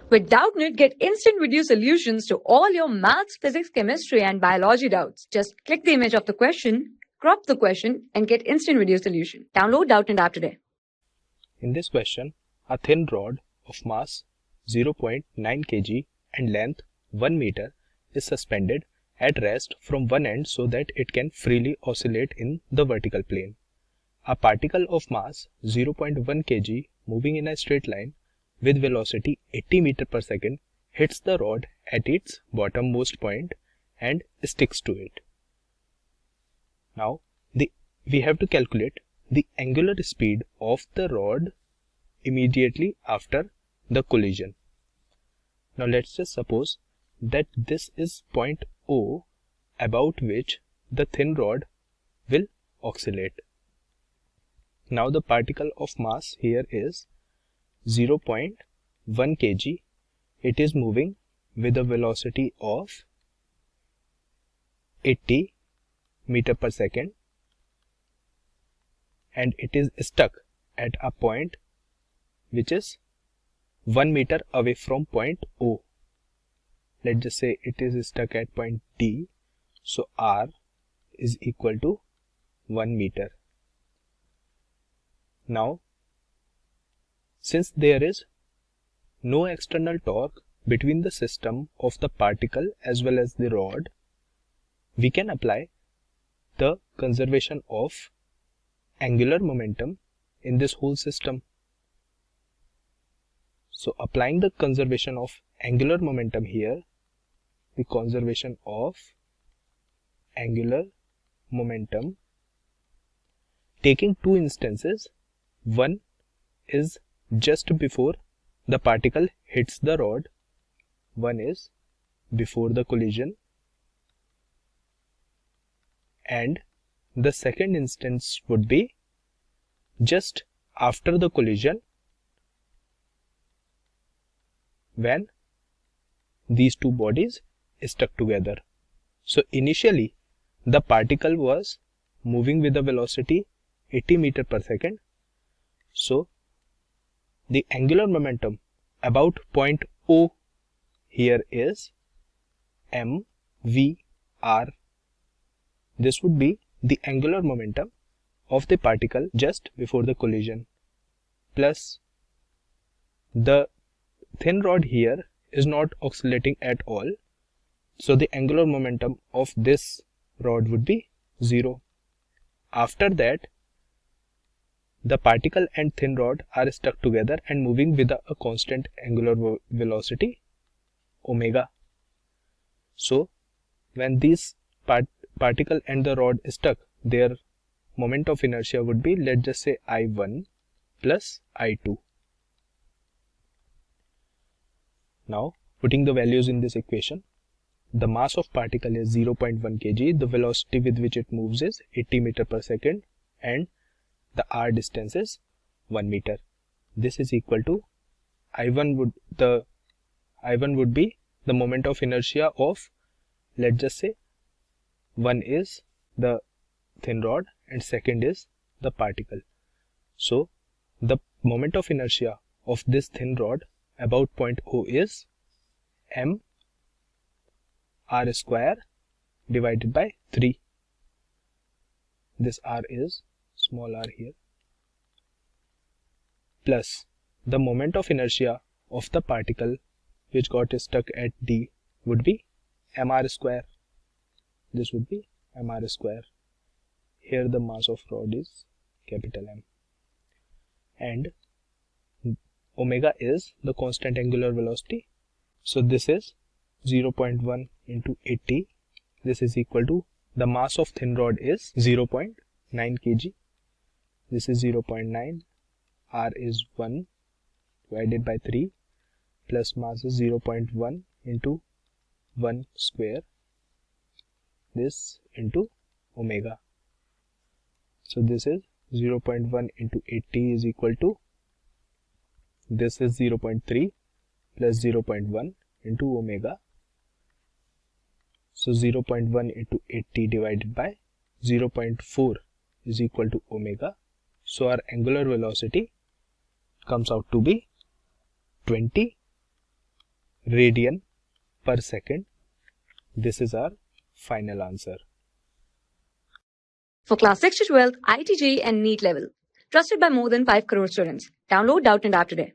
With Doubtnut, get instant video solutions to all your maths, physics, chemistry, and biology doubts. Just click the image of the question, crop the question, and get instant video solution. Download Doubtnut app today. In this question, a thin rod of mass 0.9 kg and length 1 meter is suspended at rest from one end so that it can freely oscillate in the vertical plane. A particle of mass 0.1 kg moving in a straight line with velocity 80 meters per second hits the rod at its bottommost point and sticks to it. Now, we have to calculate the angular speed of the rod immediately after the collision. Now let's just suppose that this is point O about which the thin rod will oscillate. Now the particle of mass here is 0.1 kg. It is moving with a velocity of 80 meters per second and it is stuck at a point which is 1 meter away from point O. Let's just say it is stuck at point D. So R is equal to 1 meter. Now, since there is no external torque between the system of the particle as well as the rod, we can apply the conservation of angular momentum in this whole system. So applying the conservation of angular momentum here, the conservation of angular momentum, taking two instances, one is just before the particle hits the rod, one is before the collision, and the second instance would be just after the collision when these two bodies stuck together. So initially the particle was moving with a velocity 80 meters per second. So the angular momentum about point O here is mvr. This would be the angular momentum of the particle just before the collision, plus the thin rod here is not oscillating at all, so the angular momentum of this rod would be 0. After that, the particle and thin rod are stuck together and moving with a constant angular velocity omega. So when this particle and the rod stuck, their moment of inertia would be, let's just say, I1 plus I2. Now putting the values in this equation, the mass of particle is 0.1 kg, the velocity with which it moves is 80 meters per second, and the r distance is 1 meter. This is equal to I1 would be the moment of inertia of, let's just say, one is the thin rod and second is the particle. So the moment of inertia of this thin rod about point O is m r square divided by 3. This r is small r here, plus the moment of inertia of the particle which got stuck at D would be mr square. This would be mr square. Here the mass of rod is capital M, and omega is the constant angular velocity. So this is 0.1 into 80. This is equal to, the mass of thin rod is 0.9 kg. This is 0.9. R is 1 divided by 3 plus mass is 0.1 into 1 square. This into omega. So this is 0.1 into 80 is equal to, this is 0.3 plus 0.1 into omega. So 0.1 into 80 divided by 0.4 is equal to omega. So our angular velocity comes out to be 20 radian per second. This is our final answer. For class 6 to 12, IIT JEE and NEET level. Trusted by more than 5 crore students. Download Doubtnut app today.